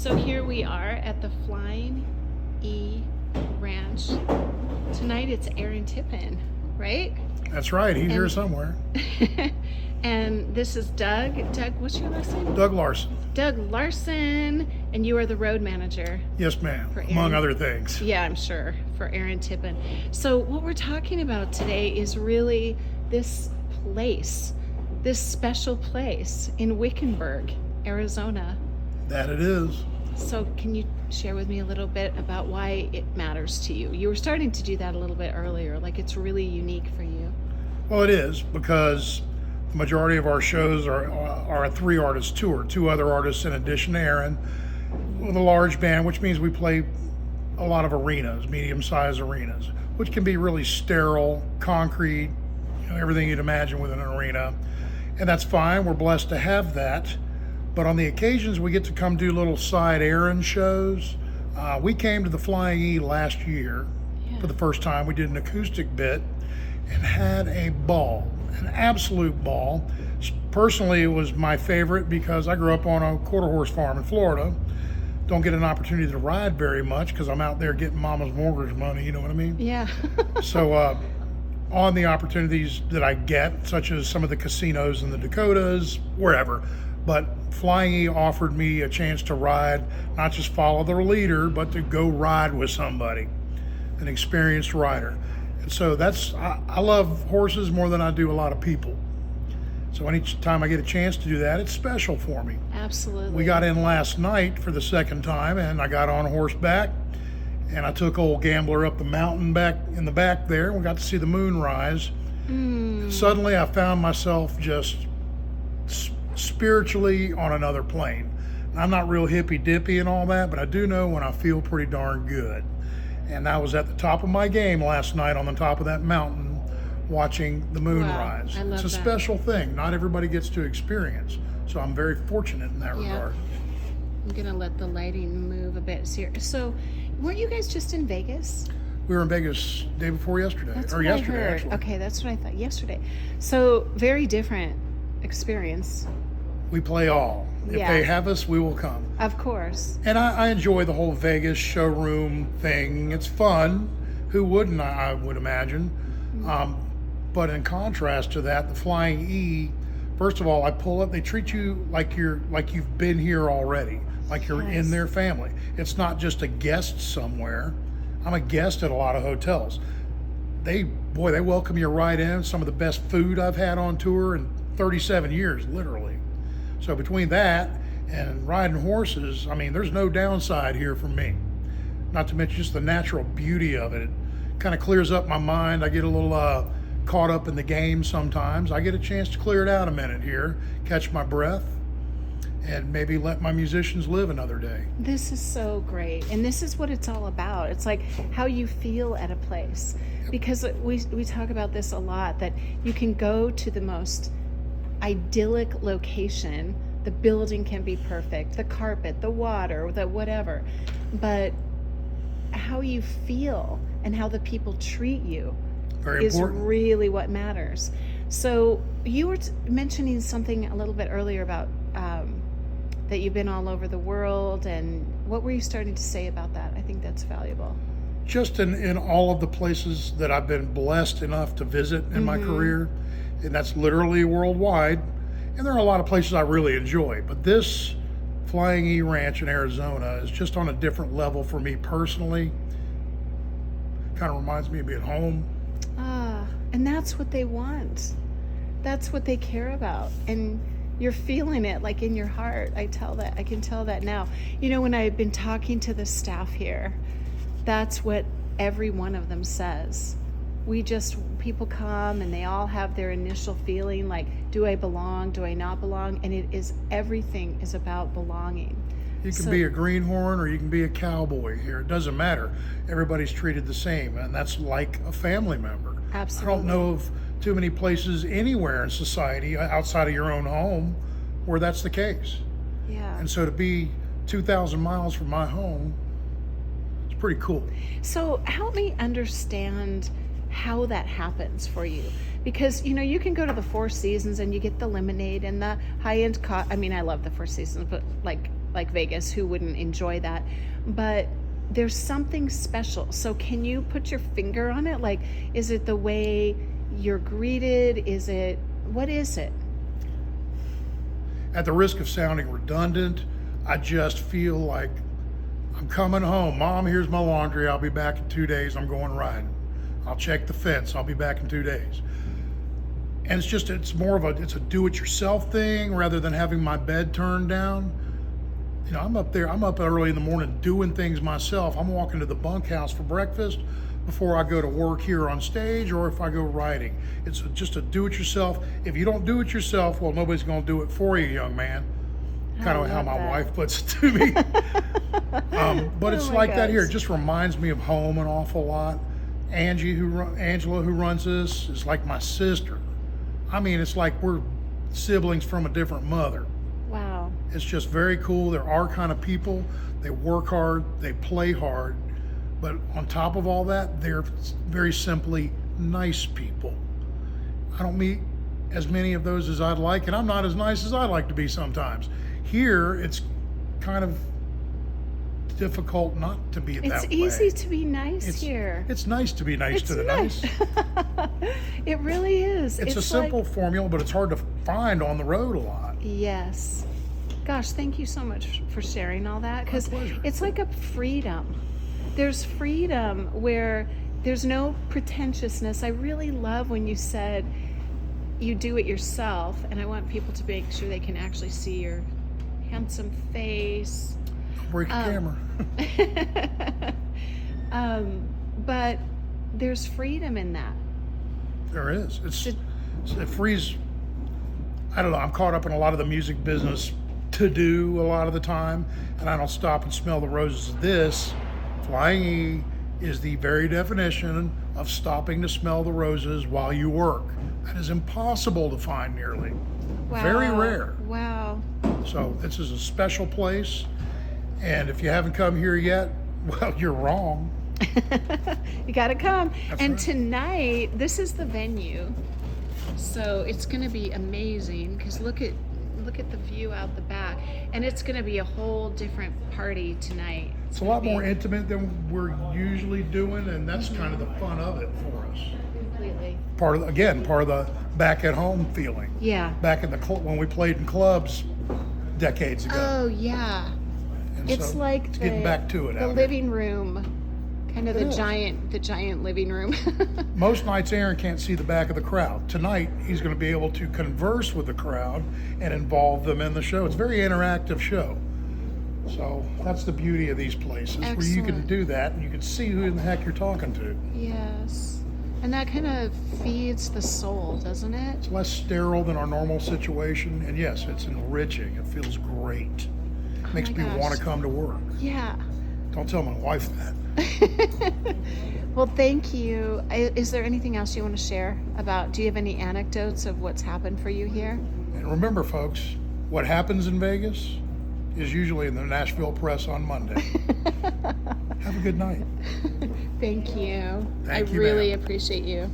So here we are at the Flying E Ranch. Tonight it's Aaron Tippin, right? That's right. He's here somewhere. And this is Doug. Doug, what's your last name? Doug Larson. Doug Larson. And you are the road manager. Yes, ma'am. For Among Aaron. other things. Yeah, I'm sure, for Aaron Tippin. So what we're talking about today is really this place, this special place in Wickenburg, Arizona. That it is. So can you share with me a little bit about why it matters to you? You were starting to do that a little bit earlier, like it's really unique for you. Well, it is because the majority of our shows are a 3-artist tour, 2 other artists in addition to Aaron, with a large band, which means we play a lot of arenas, medium-sized arenas, which can be really sterile, concrete, everything you'd imagine with an arena. And that's fine. We're blessed to have that. But on the occasions we get to come do little side errand shows, we came to the Flying E last year for the first time. We did an acoustic bit and had a ball, an absolute ball. Personally, it was my favorite because I grew up on a quarter horse farm in Florida. Don't get an opportunity to ride very much because I'm out there getting mama's mortgage money, you know what I mean? Yeah. So on the opportunities that I get, such as some of the casinos in the Dakotas, wherever, but Flying E offered me a chance to ride, not just follow the leader, but to go ride with somebody, an experienced rider. And so I love horses more than I do a lot of people. So anytime I get a chance to do that, it's special for me. Absolutely. We got in last night for the second time, and I got on horseback, and I took old Gambler up the mountain back in the back there, and we got to see the moon rise. Suddenly I found myself just spiritually on another plane. I'm not real hippy dippy and all that, but I do know when I feel pretty darn good. And I was at the top of my game last night on the top of that mountain watching the moon rise. I love it's a that. special thing. Not everybody gets to experience. So I'm very fortunate in that regard. I'm going to let the lighting move a bit here. So weren't you guys just in Vegas? We were in Vegas day before yesterday. That's or what yesterday, I heard. actually. Okay, that's what I thought. Yesterday. So very different experience. We play all. If Yeah. they have us, we will come. Of course. And I enjoy the whole Vegas showroom thing. It's fun. Who wouldn't, I would imagine. But in contrast to that, the Flying E, first of all, I pull up, they treat you like you've been here already, like you're in their family. It's not just a guest somewhere. I'm a guest at a lot of hotels. They welcome you right in. Some of the best food I've had on tour in 37 years, literally. So between that and riding horses, I mean, there's no downside here for me. Not to mention just the natural beauty of it. It kind of clears up my mind. I get a little caught up in the game sometimes. I get a chance to clear it out a minute here, catch my breath, and maybe let my musicians live another day. This is so great. And this is what it's all about. It's like how you feel at a place. Because we talk about this a lot, that you can go to the most idyllic location. The building can be perfect, the carpet, the water, the whatever. But how you feel and how the people treat you Very is important. really what matters. So you were mentioning something a little bit earlier about that you've been all over the world, and what were you starting to say about that? I think that's valuable. Just in all of the places that I've been blessed enough to visit in my career, and that's literally worldwide. And there are a lot of places I really enjoy, but this Flying E Ranch in Arizona is just on a different level for me personally. Kind of reminds me of being home. And that's what they want. That's what they care about. And you're feeling it like in your heart. I can tell that now. You know, when I've been talking to the staff here, that's what every one of them says. People come and they all have their initial feeling like, do I belong? Do I not belong? And everything is about belonging. You can be a greenhorn or you can be a cowboy here. It doesn't matter. Everybody's treated the same, and that's like a family member. Absolutely. I don't know of too many places anywhere in society outside of your own home where that's the case. Yeah. And so to be 2,000 miles from my home, it's pretty cool. So help me understand how that happens for you, because you can go to the Four Seasons and you get the lemonade and the high-end I mean, I love the Four Seasons, but like like Vegas, who wouldn't enjoy that? But there's something special. So can you put your finger on it? Like, is it the way you're greeted? What is it? At the risk of sounding redundant, I just feel like I'm coming home. Mom, here's my laundry. I'll be back in 2 days. I'm going riding. I'll check the fence. I'll be back in 2 days. And it's more of a do-it-yourself thing rather than having my bed turned down. You know, I'm up early in the morning doing things myself. I'm walking to the bunkhouse for breakfast before I go to work here on stage or if I go riding. It's just a do-it-yourself. If you don't do it yourself, well, nobody's going to do it for you, young man. Kind of how my wife puts it to me. But it's like that here. It just reminds me of home an awful lot. Angela, who runs this, is like my sister. I mean, it's like we're siblings from a different mother. Wow. It's just very cool. They're our kind of people. They work hard. They play hard. But on top of all that, they're very simply nice people. I don't meet as many of those as I'd like, and I'm not as nice as I'd like to be sometimes. Here, it's kind of difficult not to be that way. It's easy to be nice here. It's nice to be nice to the nice. It really is. It's a simple formula, but it's hard to find on the road a lot. Yes. Gosh, thank you so much for sharing all that, because it's like a freedom. There's freedom where there's no pretentiousness. I really love when you said you do it yourself, and I want people to make sure they can actually see your handsome face. Break the camera. But there's freedom in that. There is. It frees. I don't know. I'm caught up in a lot of the music business to do a lot of the time, and I don't stop and smell the roses. This Flying E is the very definition of stopping to smell the roses while you work. That is impossible to find nearly. Wow. Very rare. Wow. So this is a special place, and if you haven't come here yet, well, you're wrong. You got to come. That's and right. Tonight, this is the venue. So it's going to be amazing, because look at the view out the back, and it's going to be a whole different party tonight. It's a lot more intimate than we're usually doing, and that's kind of the fun of it for us. Completely. Part of the back at home feeling. Yeah. Back in when we played in clubs decades ago. Oh yeah. And It's so like it's getting back to it. the out living room, kind of It the is. giant living room. here. Most nights Aaron can't see the back of the crowd. Tonight he's going to be able to converse with the crowd and involve them in the show. It's a very interactive show. So that's the beauty of these places, where you can Excellent. do that and you can see who in the heck you're talking to. Yes. And that kind of feeds the soul, doesn't it? It's less sterile than our normal situation, and yes, it's enriching. It feels great. Makes my me gosh. want to come to work. Yeah. Don't tell my wife that. Well, thank you. Is there anything else you want to share about? Do you have any anecdotes of what's happened for you here? And remember, folks, what happens in Vegas is usually in the Nashville Press on Monday. Have a good night. Thank you. Thank I you, really ma'am. appreciate you.